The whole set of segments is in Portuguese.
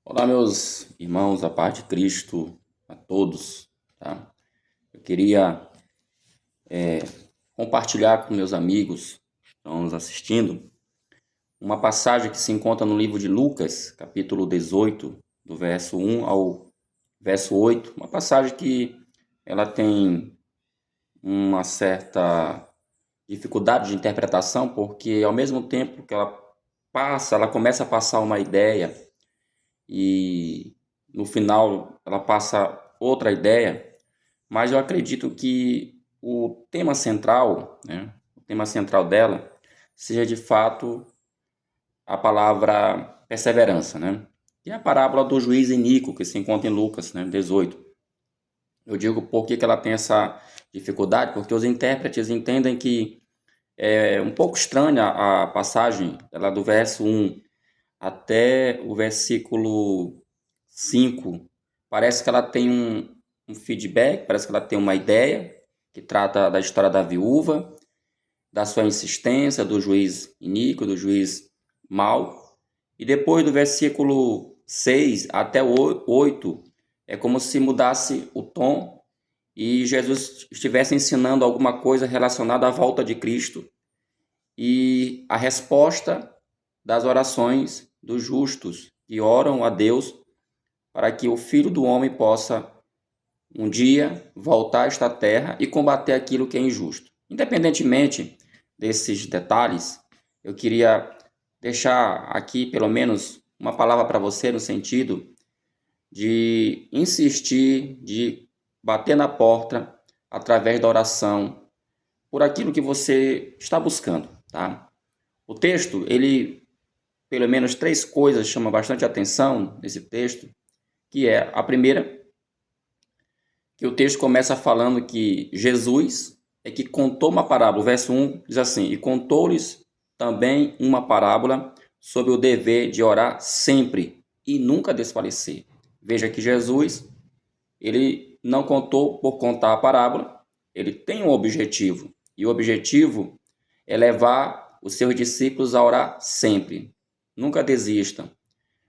Olá, meus irmãos, a paz de Cristo a todos, tá? Eu queria compartilhar com meus amigos que estão nos assistindo uma passagem que se encontra no livro de Lucas, capítulo 18, do verso 1 ao verso 8, uma passagem que ela tem uma certa dificuldade de interpretação, porque ao mesmo tempo que ela começa a passar uma ideia e no final ela passa outra ideia. Mas eu acredito que o tema central, né, o tema central dela, seja de fato a palavra perseverança, né? E a parábola do juiz iníquo, que se encontra em Lucas, né, 18. Eu digo por que ela tem essa dificuldade, porque os intérpretes entendem que é um pouco estranha a passagem, ela do verso 1 até o versículo 5. Parece que ela tem um feedback, parece que ela tem uma ideia que trata da história da viúva, da sua insistência, do juiz iníquo, do juiz mau. E depois do versículo 6 até o 8, é como se mudasse o tom e Jesus estivesse ensinando alguma coisa relacionada à volta de Cristo e a resposta das orações dos justos que oram a Deus para que o Filho do Homem possa um dia voltar a esta terra e combater aquilo que é injusto. Independentemente desses detalhes, eu queria deixar aqui pelo menos uma palavra para você no sentido de insistir, de bater na porta através da oração por aquilo que você está buscando, tá? O texto, ele pelo menos três coisas chamam bastante atenção nesse texto, que é a primeira, que o texto começa falando que Jesus é que contou uma parábola. O verso 1 diz assim: e contou-lhes também uma parábola sobre o dever de orar sempre e nunca desfalecer. Veja que Jesus, ele não contou por contar a parábola, ele tem um objetivo, e o objetivo é levar os seus discípulos a orar sempre. Nunca desistam.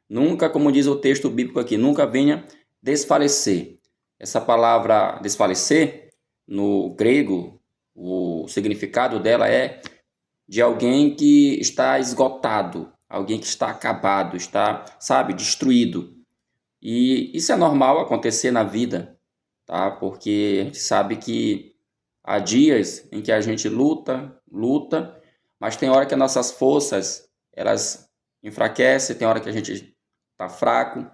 Nunca, como diz o texto bíblico aqui, nunca venha desfalecer. Essa palavra desfalecer, no grego, o significado dela é de alguém que está esgotado, alguém que está acabado, está, sabe, destruído. E isso é normal acontecer na vida, tá? Porque a gente sabe que há dias em que a gente luta, luta, mas tem hora que as nossas forças, elas enfraquecem, tem hora que a gente está fraco,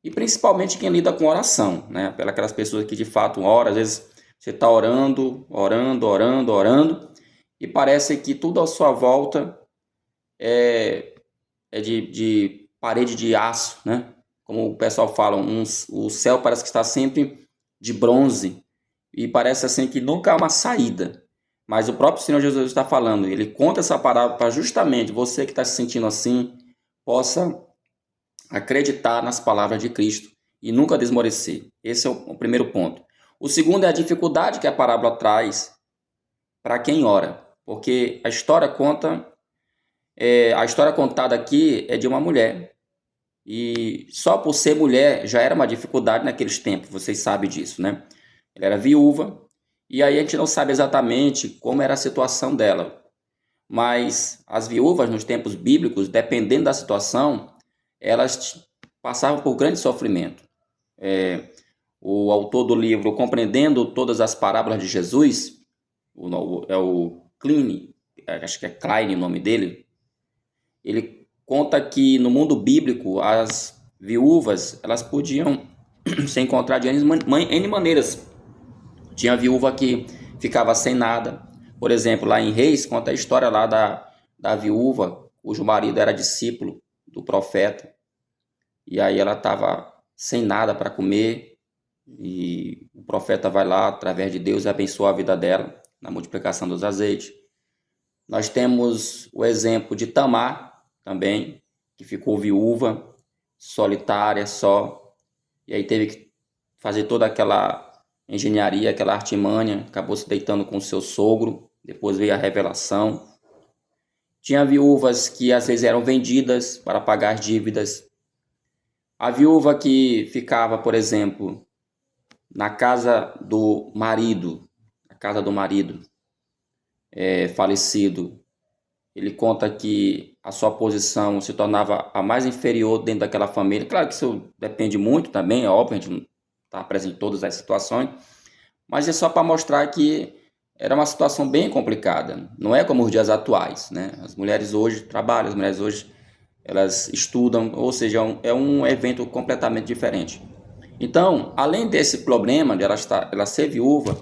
e principalmente quem lida com oração, né? Aquelas pessoas que de fato oram, às vezes você está orando, orando, orando, orando, e parece que tudo à sua volta é, é de parede de aço, né? Como o pessoal fala, o céu parece que está sempre de bronze, e parece assim que nunca há uma saída. Mas o próprio Senhor Jesus está falando, ele conta essa parábola para justamente você que está se sentindo assim, possa acreditar nas palavras de Cristo e nunca desmorecer. Esse é o primeiro ponto. O segundo é a dificuldade que a parábola traz para quem ora, porque a história contada aqui é de uma mulher e só por ser mulher já era uma dificuldade naqueles tempos, vocês sabem disso, né? Ela era viúva e aí a gente não sabe exatamente como era a situação dela, mas as viúvas nos tempos bíblicos, dependendo da situação, elas passavam por grande sofrimento. O autor do livro Compreendendo Todas as Parábolas de Jesus, é o Klein, acho que é Klein o nome dele, ele conta que no mundo bíblico as viúvas elas podiam se encontrar de N maneiras. Tinha viúva que ficava sem nada. Por exemplo, lá em Reis conta a história lá da viúva cujo marido era discípulo do profeta. E aí ela estava sem nada para comer e o profeta vai lá através de Deus e abençoa a vida dela na multiplicação dos azeites. Nós temos o exemplo de Tamar também, que ficou viúva, solitária só, e aí teve que fazer toda aquela engenharia, aquela artimanha, acabou se deitando com o seu sogro, depois veio a revelação. Tinha viúvas que às vezes eram vendidas para pagar as dívidas. A viúva que ficava, por exemplo, na casa do marido, falecido, ele conta que a sua posição se tornava a mais inferior dentro daquela família. Claro que isso depende muito também, é óbvio, a gente não está presente em todas as situações, mas é só para mostrar que era uma situação bem complicada. Não é como os dias atuais, né? As mulheres hoje trabalham, as mulheres hoje elas estudam, ou seja, é um evento completamente diferente. Então, além desse problema de ela ser viúva,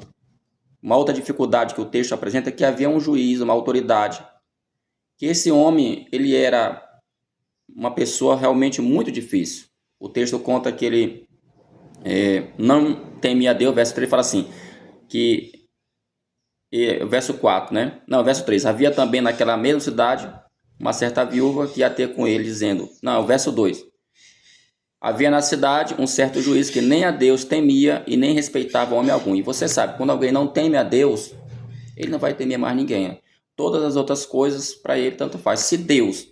uma outra dificuldade que o texto apresenta é que havia um juiz, uma autoridade, que esse homem, ele era uma pessoa realmente muito difícil. O texto conta que ele não temia a Deus, verso 3 fala assim, verso 4, né? Não, verso 3, havia também naquela mesma cidade uma certa viúva que ia ter com ele, dizendo, não, verso 2, havia na cidade um certo juiz que nem a Deus temia e nem respeitava homem algum. E você sabe, quando alguém não teme a Deus, ele não vai temer mais ninguém. Todas as outras coisas, para ele, tanto faz. Se Deus,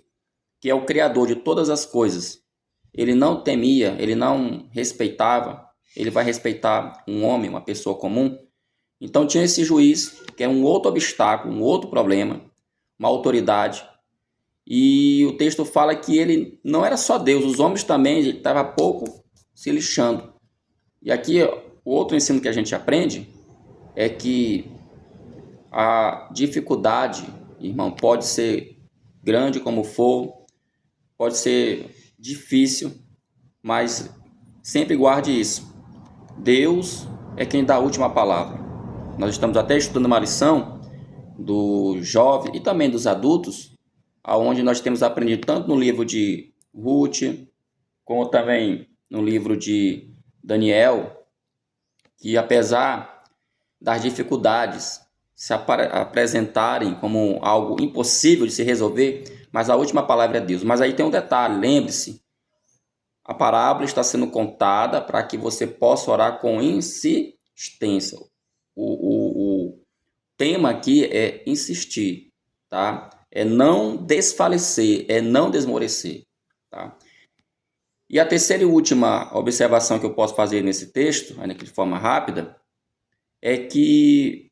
que é o Criador de todas as coisas, ele não temia, ele não respeitava, ele vai respeitar um homem, uma pessoa comum? Então tinha esse juiz, que é um outro obstáculo, um outro problema, uma autoridade. E o texto fala que ele não era só Deus, os homens também, ele estava pouco se lixando. E aqui o outro ensino que a gente aprende é que a dificuldade, irmão, pode ser grande como for, pode ser difícil, mas sempre guarde isso. Deus é quem dá a última palavra. Nós estamos até estudando uma lição do jovem e também dos adultos, aonde nós temos aprendido tanto no livro de Ruth, como também no livro de Daniel, que apesar das dificuldades se apresentarem como algo impossível de se resolver, mas a última palavra é Deus. Mas aí tem um detalhe, lembre-se, a parábola está sendo contada para que você possa orar com insistência. O tema aqui é insistir, tá? É não desfalecer, é não desmorecer, tá? E a terceira e última observação que eu posso fazer nesse texto, ainda que de forma rápida, é que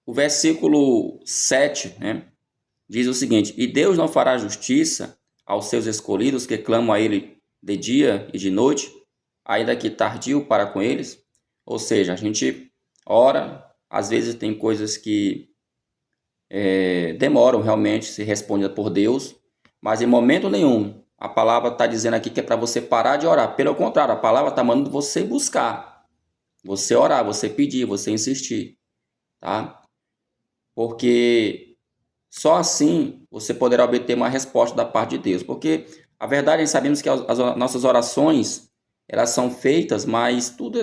o versículo 7, né, diz o seguinte: e Deus não fará justiça aos seus escolhidos que clamam a ele de dia e de noite, ainda que tardio para com eles. Ou seja, a gente ora, às vezes tem coisas que demoram realmente ser respondidas por Deus, mas em momento nenhum a palavra está dizendo aqui que é para você parar de orar. Pelo contrário, a palavra está mandando você buscar, você orar, você pedir, você insistir, tá? Porque só assim você poderá obter uma resposta da parte de Deus. Porque a verdade, nós sabemos que as nossas orações, elas são feitas, mas tudo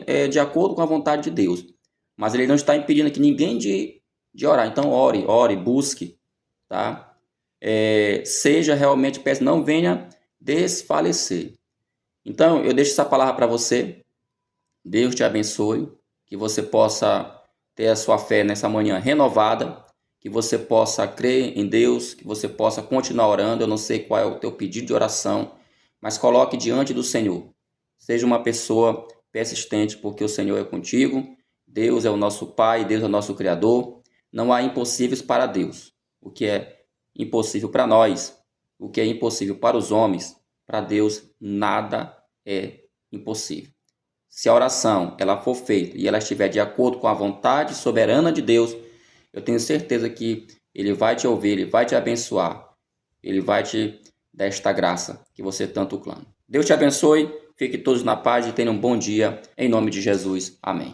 é de acordo com a vontade de Deus. Mas Ele não está impedindo aqui ninguém de orar. Então ore, busque, tá? Seja realmente, peça, não venha desfalecer. Então, eu deixo essa palavra para você. Deus te abençoe, que você possa ter a sua fé nessa manhã renovada, que você possa crer em Deus, que você possa continuar orando. Eu não sei qual é o teu pedido de oração, mas coloque diante do Senhor. Seja uma pessoa persistente, porque o Senhor é contigo. Deus é o nosso Pai, Deus é o nosso Criador. Não há impossíveis para Deus. O que é impossível para nós, o que é impossível para os homens, para Deus nada é impossível. Se a oração ela for feita e ela estiver de acordo com a vontade soberana de Deus, eu tenho certeza que Ele vai te ouvir, Ele vai te abençoar, Ele vai te dar esta graça que você tanto clama. Deus te abençoe, fique todos na paz e tenham um bom dia, em nome de Jesus. Amém.